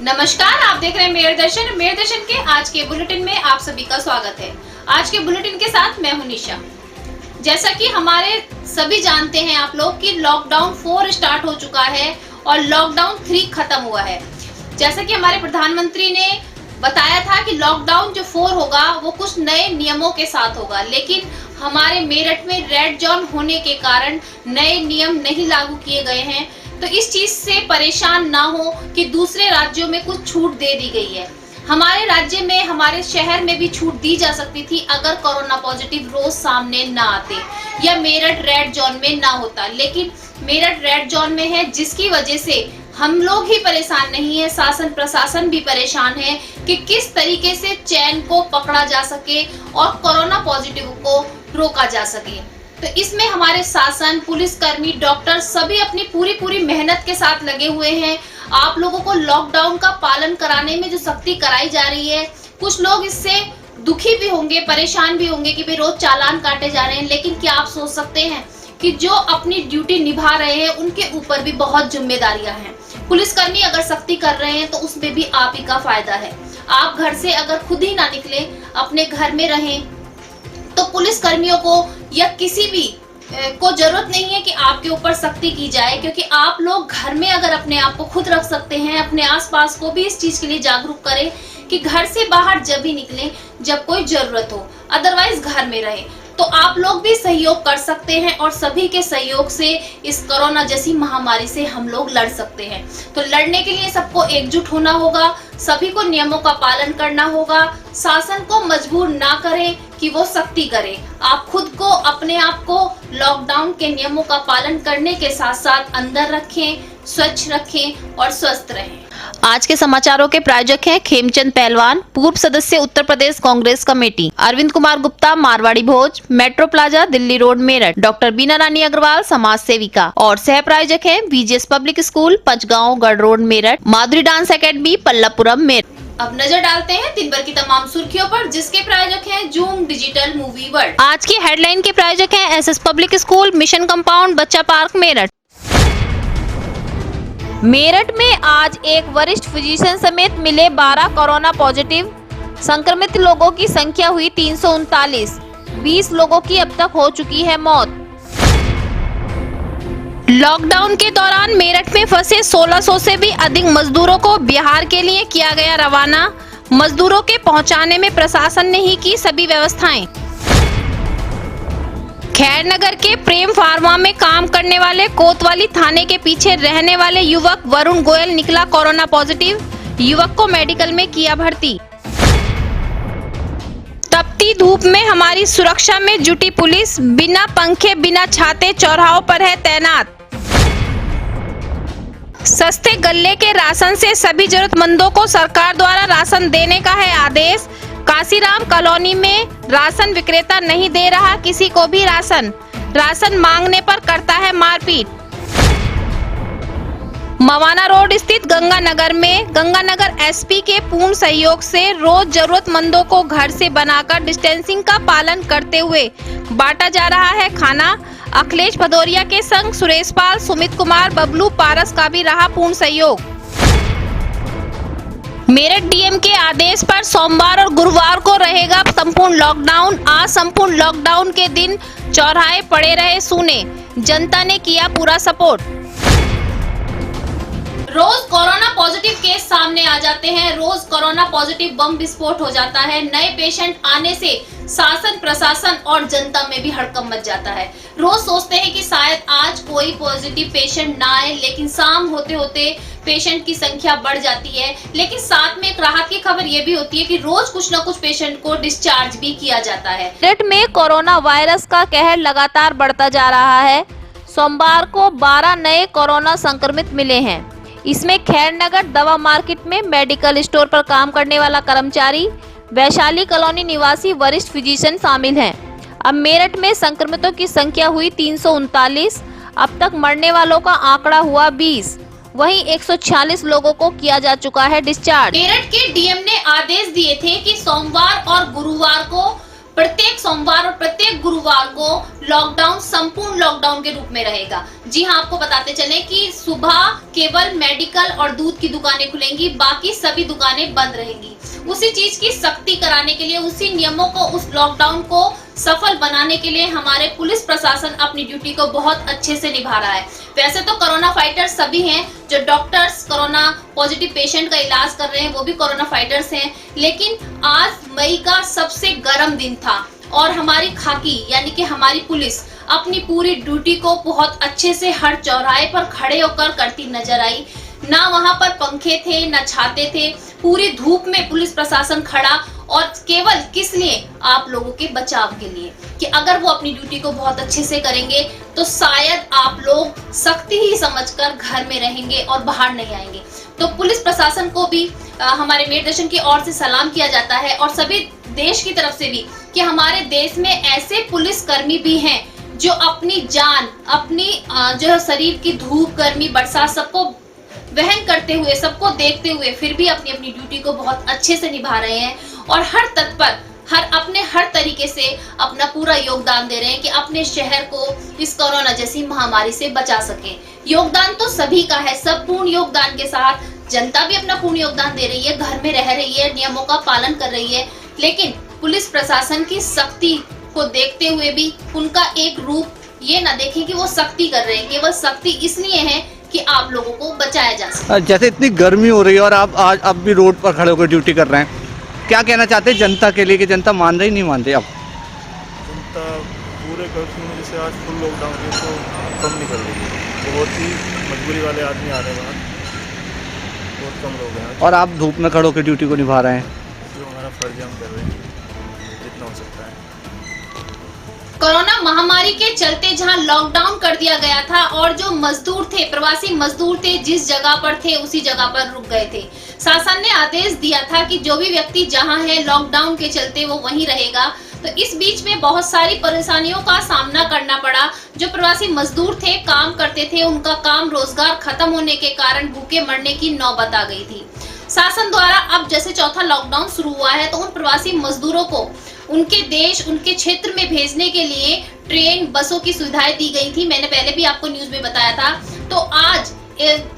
नमस्कार, आप देख रहे हैं मेयर दर्शन के आज के बुलेटिन में आप सभी का स्वागत है। आज के बुलेटिन के साथ मैं हूं निशा। जैसा कि हमारे सभी जानते हैं आप लोग कि लॉकडाउन 4 स्टार्ट हो चुका है और लॉकडाउन 3 खत्म हुआ है। जैसा कि हमारे प्रधानमंत्री ने बताया था कि लॉकडाउन जो 4 होगा वो कुछ नए नियमों के साथ होगा, लेकिन हमारे मेरठ में रेड जोन होने के कारण नए नियम नहीं लागू किए गए हैं। तो इस चीज से परेशान ना हो कि दूसरे राज्यों में कुछ छूट दे दी गई है। हमारे राज्य में, हमारे शहर में भी छूट दी जा सकती थी अगर कोरोना पॉजिटिव रोज सामने ना आते या मेरठ रेड जोन में ना होता, लेकिन मेरठ रेड जोन में है, जिसकी वजह से हम लोग ही परेशान नहीं है, शासन प्रशासन भी परेशान है कि किस तरीके से चैन को पकड़ा जा सके और कोरोना पॉजिटिव को रोका जा सके। तो इसमें हमारे शासन, पुलिसकर्मी, डॉक्टर सभी अपनी पूरी मेहनत के साथ लगे हुए हैं। आप लोगों को लॉकडाउन का पालन कराने में जो सख्ती कराई जा रही है, कुछ लोग इससे दुखी भी होंगे, परेशान भी होंगे कि भाई रोज चालान काटे जा रहे हैं, लेकिन क्या आप सोच सकते हैं कि जो अपनी ड्यूटी निभा रहे हैं उनके ऊपर भी बहुत जिम्मेदारियां हैं। पुलिसकर्मी अगर सख्ती कर रहे हैं तो उसमें भी आप ही का फायदा है। आप घर से अगर खुद ही ना निकले, अपने घर में रहें, तो पुलिस कर्मियों को या किसी भी को जरूरत नहीं है कि आपके ऊपर सख्ती की जाए, क्योंकि आप लोग घर में अगर अपने आप को खुद रख सकते हैं, अपने आसपास को भी इस चीज के लिए जागरूक करें कि घर से बाहर जब भी निकलें जब कोई जरूरत हो, अदरवाइज घर में रहें। तो आप लोग भी सहयोग कर सकते हैं और सभी के सहयोग से इस कोरोना जैसी महामारी से हम लोग लड़ सकते हैं। तो लड़ने के लिए सबको एकजुट होना होगा, सभी को नियमों का पालन करना होगा। शासन को मजबूर ना करें कि वो सख्ती करे। आप खुद को, अपने आप को लॉकडाउन के नियमों का पालन करने के साथ साथ अंदर रखें, स्वच्छ रखें और स्वस्थ रहें। आज के समाचारों के प्रायोजक हैं खेमचंद पहलवान, पूर्व सदस्य Uttar Pradesh Congress committee, Arvind Kumar Gupta, Marwari Bhoj, metro plaza, Delhi road, Meerut, doctor Bina Rani Agarwal, समाज सेविका, और सह प्रायोजक हैं VGS पब्लिक स्कूल, पंचगांव, गढ़ रोड, मेरठ, माधुरी डांस एकेडमी, पल्लवपुरम, मेरठ। अब नजर डालते हैं दिन भर की तमाम सुर्खियों पर, जिसके प्रायोजक हैं जूम डिजिटल मूवी वर्ल्ड। आज की हेडलाइन के प्रायोजक हैं SS public school, mission compound, बच्चा पार्क, मेरठ। मेरठ में आज एक वरिष्ठ फिजिशियन समेत मिले 12 कोरोना पॉजिटिव। संक्रमित लोगों की संख्या हुई 339। 20 लोगों की अब तक हो चुकी है मौत। लॉकडाउन के दौरान मेरठ में फंसे 1600 से भी अधिक मजदूरों को बिहार के लिए किया गया रवाना। मजदूरों के पहुंचाने में प्रशासन ने ही की सभी व्यवस्थाएं। खैरनगर के प्रेम फार्मा में काम करने वाले कोतवाली थाने के पीछे रहने वाले युवक वरुण गोयल निकला कोरोना पॉजिटिव। युवक को मेडिकल में किया भर्ती। तपती धूप में हमारी सुरक्षा में जुटी पुलिस, बिना पंखे बिना छाते चौराहों पर है तैनात। सस्ते गल्ले के राशन से सभी जरूरतमंदों को सरकार द्वारा राशन देने का है आदेश। काशीराम कॉलोनी में राशन विक्रेता नहीं दे रहा किसी को भी राशन मांगने पर करता है मारपीट। मवाना रोड स्थित गंगानगर में गंगानगर SP के पूर्ण सहयोग से रोज जरूरतमंदों को घर से बनाकर डिस्टेंसिंग का पालन करते हुए बांटा जा रहा है खाना। अखिलेश भदौरिया के संग सुरेश पाल, सुमित कुमार, बबलू पारस का भी रहा पूर्ण सहयोग। मेरठ DM के आदेश पर सोमवार और गुरुवार को रहेगा संपूर्ण लॉकडाउन। आज संपूर्ण लॉकडाउन के दिन चौराहे पड़े रहे सूने, जनता ने किया पूरा सपोर्ट। रोज कोरोना पॉजिटिव केस सामने आ जाते हैं, रोज कोरोना पॉजिटिव बम विस्फोट हो जाता है। नए पेशेंट आने से शासन, प्रशासन और जनता में भी हड़कंप मच जाता है। रोज सोचते हैं कि शायद आज कोई पॉजिटिव पेशेंट ना आए, लेकिन शाम होते होते पेशेंट की संख्या बढ़ जाती है। लेकिन साथ में एक राहत की खबर ये भी होती है कि रोज कुछ न कुछ पेशेंट को डिस्चार्ज भी किया जाता है। मेरठ में कोरोना वायरस का कहर लगातार बढ़ता जा रहा है। सोमवार को 12 नए कोरोना संक्रमित मिले हैं। इसमें खैरनगर दवा मार्केट में मेडिकल स्टोर पर काम करने वाला कर्मचारी, वैशाली कॉलोनी निवासी वरिष्ठ फिजिशियन शामिल हैं। अब मेरठ में संक्रमितों की संख्या हुई 339। अब तक मरने वालों का आंकड़ा हुआ 20। वहीं 146 लोगों को किया जा चुका है डिस्चार्ज। मेरठ के DM ने आदेश दिए थे कि सोमवार और गुरुवार को प्रत्येक सोमवार और प्रत्येक गुरुवार को लॉकडाउन संपूर्ण लॉकडाउन के रूप में रहेगा। जी हाँ, आपको बताते चलें कि सुबह केवल मेडिकल और दूध की दुकानें खुलेंगी, बाकी सभी दुकानें बंद रहेंगी। उसी चीज की सख्ती कराने के लिए, उसी नियमों को, उस लॉकडाउन को सफल बनाने के लिए हमारे पुलिस प्रशासन अपनी ड्यूटी को बहुत अच्छे से निभा रहा है। वैसे तो कोरोना फाइटर्स सभी हैं, जो डॉक्टर्स कोरोना पॉजिटिव पेशेंट का इलाज कर रहे हैं वो भी कोरोना फाइटर्स हैं, लेकिन आज मई का सबसे गर्म दिन था और हमारी खाकी यानी कि हमारी पुलिस अपनी पूरी ड्यूटी को बहुत अच्छे से हर चौराहे पर खड़े होकर करती नजर आई। ना वहां पर पंखे थे, ना छाते थे, पूरी धूप में पुलिस प्रशासन खड़ा, और केवल किस लिए? आप लोगों के बचाव के लिए, कि अगर वो अपनी ड्यूटी को बहुत अच्छे से करेंगे तो शायद आप लोग सख्ती ही समझकर घर में रहेंगे और बाहर नहीं आएंगे। तो पुलिस प्रशासन को भी हमारे मेयर दर्शन की ओर से सलाम किया जाता है, और सभी देश की तरफ से भी, कि हमारे देश में ऐसे पुलिस कर्मी भी हैं जो अपनी जान, अपनी जो शरीर की धूप, गर्मी, बरसात सबको वहन करते हुए, सबको देखते हुए फिर भी अपनी अपनी ड्यूटी को बहुत अच्छे से निभा रहे हैं और हर तत्पर, हर तरीके से अपना पूरा योगदान दे रहे हैं कि अपने शहर को इस कोरोना जैसी महामारी से बचा सके। योगदान तो सभी का है, सब पूर्ण योगदान के साथ जनता भी अपना पूर्ण योगदान दे रही है, घर में रह रही है, नियमों का पालन कर रही है, लेकिन पुलिस प्रशासन की सख्ती को देखते हुए भी उनका एक रूप ये ना देखें कि वो सख्ती कर रहे हैं, केवल सख्ती इसलिए है कि आप लोगों को बचाया जा सके। जैसे इतनी गर्मी हो रही है और आप आज अब भी रोड पर खड़े होकर ड्यूटी कर रहे हैं, क्या कहना चाहते हैं जनता के लिए कि जनता मान रही नहीं मान रही? अब जनता पूरे कर्फ्यू में जैसे आज फुल लॉकडाउन है तो कम निकल रही है, बहुत ही मजबूरी वाले आदमी आ रहे हैं बाहर, बहुत कम लोग हैं। और आप धूप में खड़े होकर ड्यूटी को निभा रहे हैं, जो हमारा फर्ज हम कर रहे हैं जितना हो सकता है। कोरोना महामारी के चलते जहां लॉकडाउन कर दिया गया था और जो मजदूर थे, प्रवासी मजदूर थे, जिस जगह पर थे उसी जगह पर रुक गए थे। शासन ने आदेश दिया था कि जो भी व्यक्ति जहां है लॉकडाउन के चलते वो वहीं रहेगा। तो इस बीच में बहुत सारी परेशानियों का सामना करना पड़ा। जो प्रवासी मजदूर थे, काम करते थे, उनका काम रोजगार खत्म होने के कारण भूखे मरने की नौबत आ गई थी। शासन द्वारा अब जैसे चौथा लॉकडाउन शुरू हुआ है तो उन प्रवासी मजदूरों को उनके देश, उनके क्षेत्र में भेजने के लिए ट्रेन, बसों की सुविधाएं दी गई थी। मैंने पहले भी आपको न्यूज में बताया था। तो आज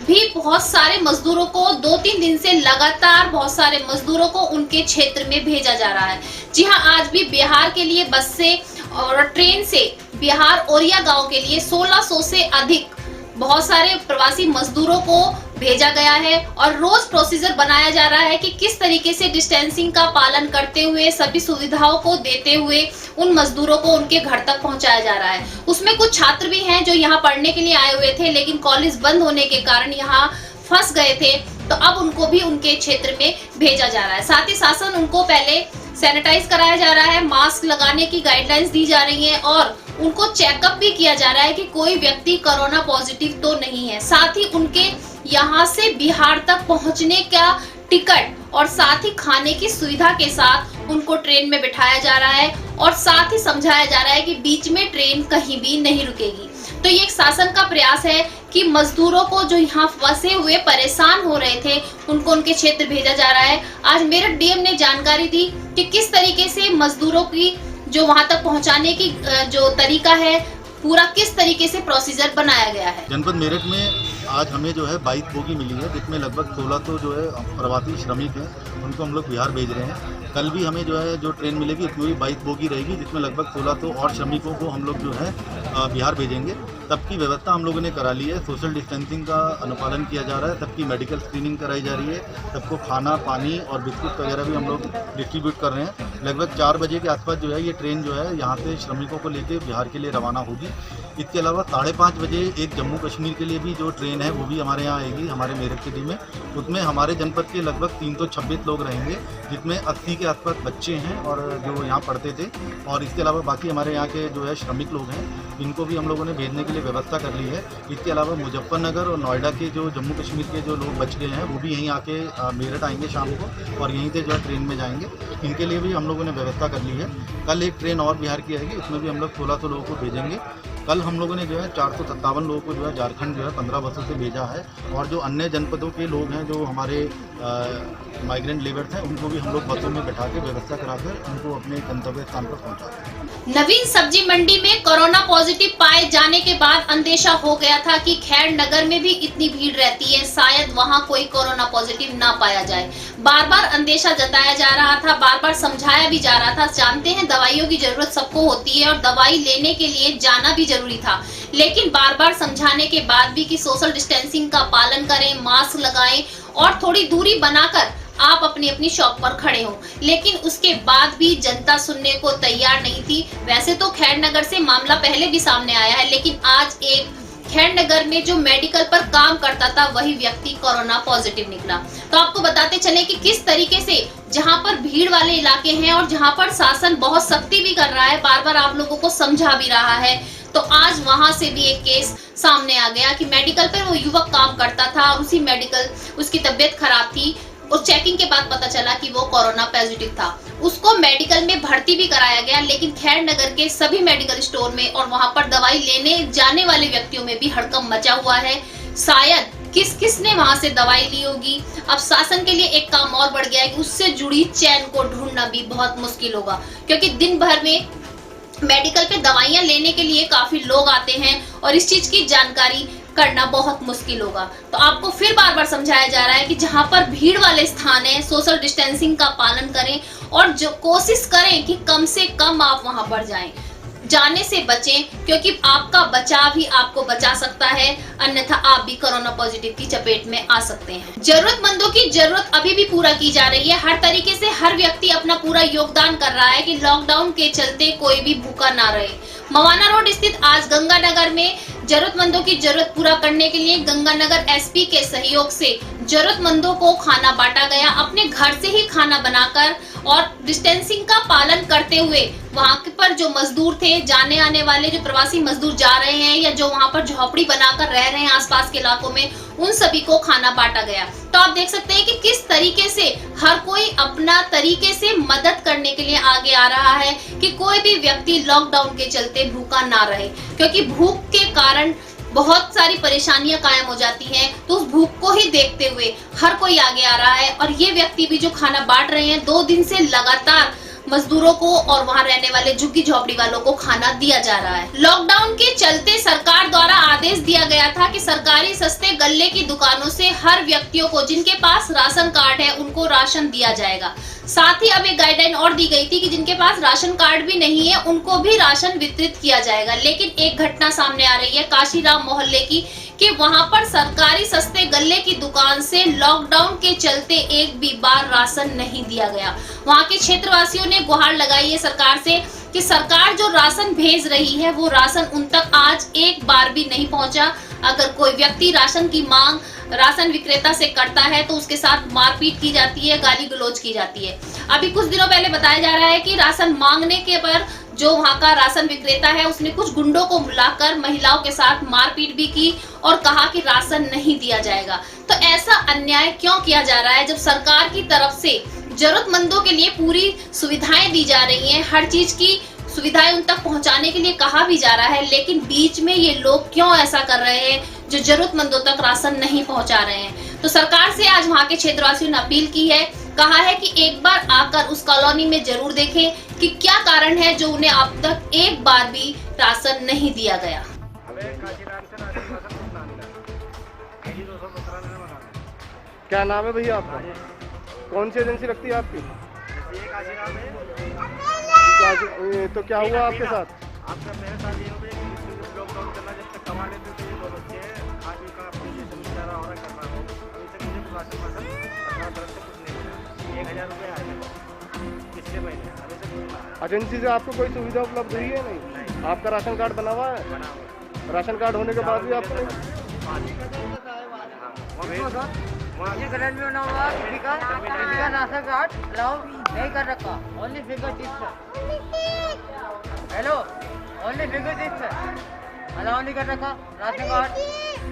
भी बहुत सारे मजदूरों को 2-3 दिन से लगातार बहुत सारे मजदूरों को उनके क्षेत्र में भेजा जा रहा है। जी हाँ, आज भी बिहार के लिए बस से और ट्रेन से बिहार ओरिया गांव के लिए 1600 से अधिक बहुत सारे प्रवासी मजदूरों को भेजा गया है और रोज प्रोसीजर बनाया जा रहा है कि किस तरीके से डिस्टेंसिंग का पालन करते हुए, सभी सुविधाओं को देते हुए उन मजदूरों को उनके घर तक पहुंचाया जा रहा है। उसमें कुछ छात्र भी हैं जो यहाँ पढ़ने के लिए आए हुए थे, लेकिन कॉलेज बंद होने के कारण यहाँ फंस गए थे, तो अब उनको भी उनके क्षेत्र में भेजा जा रहा है। साथ ही शासन उनको पहले सैनिटाइज कराया जा रहा है, मास्क लगाने की गाइडलाइंस दी जा रही है और उनको चेकअप भी किया जा रहा है कि कोई व्यक्ति कोरोना पॉजिटिव तो नहीं है। साथ ही उनके यहाँ से बिहार तक पहुँचने का टिकट और साथ ही खाने की सुविधा के साथ उनको ट्रेन में बिठाया जा रहा है और साथ ही समझाया जा रहा है कि बीच में ट्रेन कहीं भी नहीं रुकेगी। तो ये एक शासन का प्रयास है कि मजदूरों को जो यहाँ फंसे हुए परेशान हो रहे थे उनको उनके क्षेत्र भेजा जा रहा है। आज मेरठ डीएम ने जानकारी दी कि किस तरीके से मजदूरों की जो वहां तक पहुंचाने की जो तरीका है, पूरा किस तरीके से प्रोसीजर बनाया गया है। जनपद मेरठ में आज हमें जो है 22 बोगी मिली है, जिसमें लगभग 16 तो जो है प्रवासी श्रमिक हैं, उनको हम लोग बिहार भेज रहे हैं। कल भी हमें जो है जो ट्रेन मिलेगी उसमें भी 22 बोगी रहेगी, जिसमें लगभग 16 तो और श्रमिकों को हम लोग जो है बिहार भेजेंगे। सबकी व्यवस्था हम लोगों ने करा ली है, सोशल डिस्टेंसिंग का अनुपालन किया जा रहा है, सबकी मेडिकल स्क्रीनिंग कराई जा रही है, सबको खाना, पानी और बिस्कुट वगैरह भी हम लोग डिस्ट्रीब्यूट कर रहे हैं। लगभग 4 बजे के आसपास जो है ये ट्रेन जो है यहाँ से श्रमिकों को लेकर बिहार के लिए रवाना होगी। इसके अलावा 5:30 बजे एक जम्मू कश्मीर के लिए भी जो ट्रेन है वो भी हमारे यहाँ आएगी, हमारे मेरठ सिटी में। उसमें हमारे जनपद के लगभग 326 लोग रहेंगे, जिसमें 80 के आसपास बच्चे हैं और जो यहाँ पढ़ते थे, और इसके अलावा बाकी हमारे यहाँ के जो है श्रमिक लोग हैं, इनको भी हम लोगों ने भेजने के लिए व्यवस्था कर ली है। इसके अलावा मुजफ्फरनगर और नोएडा के जो जम्मू कश्मीर के जो लोग बच गए हैं वो भी यहीं आके मेरठ आएंगे शाम को और यहीं से जो है ट्रेन में जाएंगे। इनके लिए भी हम लोगों ने व्यवस्था कर ली है। कल एक ट्रेन और बिहार की आएगी, उसमें भी हम लोग 1600 लोगों को भेजेंगे। कल हम लोगों ने जो है 457 लोगों को जो है झारखंड जो है 15 बसों से भेजा है, और जो अन्य जनपदों के लोग हैं जो हमारे माइग्रेंट लेबर्स हैं उनको भी हम लोग बसों में बैठा के व्यवस्था कराकर उनको अपने गंतव्य स्थान पर पहुँचाते हैं। नवीन सब्जी मंडी में कोरोना पॉजिटिव पाए जाने के बाद अंदेशा हो गया था कि खैर नगर में भी इतनी भीड़ रहती है, शायद वहां कोई कोरोना पॉजिटिव ना पाया जाए। बार बार अंदेशा जताया जा रहा था, बार बार समझाया भी जा रहा था। जानते हैं दवाइयों की जरूरत सबको होती है और दवाई लेने के लिए जाना भी जरूरी था, लेकिन बार बार समझाने के बाद भी कि सोशल डिस्टेंसिंग का पालन करें, मास्क लगाएं और थोड़ी दूरी बनाकर आप अपनी अपनी शॉप पर खड़े हो, लेकिन उसके बाद भी जनता सुनने को तैयार नहीं थी। वैसे तो खैर नगर से मामला पहले भी सामने आया है, लेकिन आज एक खैर नगर में जो मेडिकल पर काम करता था वही व्यक्ति कोरोना पॉजिटिव निकला। तो आपको बताते चले कि किस तरीके से जहां पर भीड़ वाले इलाके हैं और जहां पर शासन बहुत सख्ती भी कर रहा है, बार बार आप लोगों को समझा भी रहा है, तो आज वहां से भी एक केस सामने आ गया कि मेडिकल पर वो युवक काम करता था और उसी मेडिकल उसकी तबीयत खराब थी और चेकिंग के बाद पता चला कि वो कोरोना पॉजिटिव था। उसको मेडिकल में भर्ती भी कराया गया, लेकिन खैर नगर के सभी मेडिकल स्टोर में और वहां पर दवाई लेने जाने वाले व्यक्तियों में भी हड़कंप मचा हुआ है। शायद किसने वहां से दवाई ली होगी। अब शासन के लिए एक काम और बढ़ गया है कि उससे जुड़ी चैन को ढूंढना भी बहुत मुश्किल होगा, क्योंकि दिन भर में मेडिकल पे दवाइयां लेने के लिए काफी लोग आते हैं और इस चीज की जानकारी करना बहुत मुश्किल होगा। तो आपको फिर बार बार समझाया जा रहा है कि जहां पर भीड़ वाले स्थान है, सोशल डिस्टेंसिंग का पालन करें और जो कोशिश करें कि कम से कम आप वहां पर जाएं, जाने से बचें, क्योंकि आपका बचाव ही आपको बचा सकता है, अन्यथा आप भी कोरोना पॉजिटिव की चपेट में आ सकते हैं। जरूरतमंदों की जरूरत अभी भी पूरा की जा रही है। हर तरीके से हर व्यक्ति अपना पूरा योगदान कर रहा है कि लॉकडाउन के चलते कोई भी भूखा ना रहे। मवाना रोड स्थित आज गंगानगर में जरूरतमंदों की जरूरत पूरा करने के लिए गंगानगर एसपी के सहयोग से जरूरतमंदों को खाना बांटा गया। अपने घर से ही खाना बनाकर और डिस्टेंसिंग का पालन करते हुए वहां पर जो मजदूर थे, जाने आने वाले जो प्रवासी मजदूर जा रहे हैं या जो वहां पर झोपड़ी बनाकर रह रहे हैं आसपास के इलाकों में, उन सभी को खाना बांटा गया। तो आप देख सकते हैं कि किस तरीके से हर कोई अपना तरीके से मदद करने के लिए आगे आ रहा है कि कोई भी व्यक्ति लॉकडाउन के चलते भूखा ना रहे, क्योंकि भूख के कारण बहुत सारी परेशानियां कायम हो जाती हैं। तो उस भूख को ही देखते हुए हर कोई आगे आ रहा है और ये व्यक्ति भी जो खाना बांट रहे हैं, 2 दिन से लगातार मजदूरों को और वहां रहने वाले झुग्गी झोपड़ी वालों को खाना दिया जा रहा है। लॉकडाउन के चलते सरकार द्वारा आदेश दिया गया था कि सरकारी सस्ते गल्ले की दुकानों से हर व्यक्तियों को जिनके पास राशन कार्ड है उनको राशन दिया जाएगा। साथ ही अब एक गाइडलाइन और दी गई थी कि जिनके पास राशन कार्ड भी नहीं है उनको भी राशन वितरित किया जाएगा। लेकिन एक घटना सामने आ रही है काशीराम मोहल्ले की कि वहां पर सरकारी सस्ते गल्ले की दुकान से लॉकडाउन के चलते एक भी बार राशन नहीं दिया गया। वहां के क्षेत्रवासियों ने गुहार लगाई है सरकार से कि सरकार जो राशन भेज रही है वो राशन उन तक आज एक बार भी नहीं पहुंचा। अगर कोई व्यक्ति राशन की मांग राशन विक्रेता से करता है तो उसके साथ मारपीट की जाती है, गाली गलौज की जाती है। अभी कुछ दिनों पहले बताया जा रहा है कि राशन मांगने के पर जो वहां का राशन विक्रेता है उसने कुछ गुंडों को बुलाकर महिलाओं के साथ मारपीट भी की और कहा कि राशन नहीं दिया जाएगा। तो ऐसा अन्याय क्यों किया जा रहा है जब सरकार की तरफ से जरूरतमंदों के लिए पूरी सुविधाएं दी जा रही हैं, हर चीज की सुविधाएं उन तक पहुंचाने के लिए कहा भी जा रहा है, लेकिन बीच में ये लोग क्यों ऐसा कर रहे हैं जो जरूरतमंदों तक राशन नहीं पहुंचा रहे हैं। तो सरकार से आज वहां के क्षेत्रवासियों ने अपील की है, कहा है कि एक बार आकर उस कॉलोनी में जरूर देखें कि क्या कारण है जो उन्हें अब तक एक बार भी राशन नहीं दिया गया। क्या नाम है भैया आपका? कौन सी एजेंसी लगती है आपकी? तो क्या हुआ आपके साथ? आपका मेरे साथ ये हो गया कि लॉकडाउन करना जब तक कमा लेते थे ये बच्चे आज भी का अपनी बेचारा हो रहा करना हो। अभी तक मुझे राशन वाशन सरकार तरफ से कुछ नहीं मिला। 1000 रुपये आए पिछले महीने, अभी तक नहीं मिला। एजेंसी से आपको कोई सुविधा उपलब्ध हुई है? नहीं। आपका राशन कार्ड बना हुआ है? बना हुआ। राशन कार्ड होने के बाद भी आपको गलत में बना हुआ किसी का राशन कार्ड अलाउ नहीं कर रखा, only finger tips. Hello, only finger tips allow नहीं कर रखा राशन कार्ड,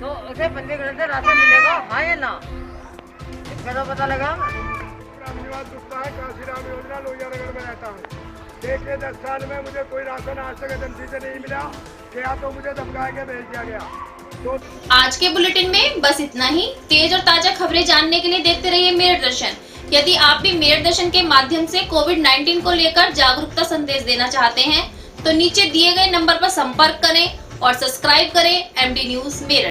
तो उसे पंजीकरण से राशन मिलेगा, हाँ या ना? इसका तो पता लगा। काशीराम योजना लोहिया नगर में रहता हूँ। पिछले 10 साल में मुझे कोई राशन आज तक एजेंसी से नहीं मिला, या तो मुझे धमका के भेज दिया गया। तो आज के बुलेटिन में बस इतना ही। तेज और ताजा खबरें जानने के लिए देखते रहिए मेरठ दर्शन। यदि आप भी मेरठ दर्शन के माध्यम से कोविड-19 को लेकर जागरूकता संदेश देना चाहते हैं तो नीचे दिए गए नंबर पर संपर्क करें और सब्सक्राइब करें एमडी न्यूज मेरठ।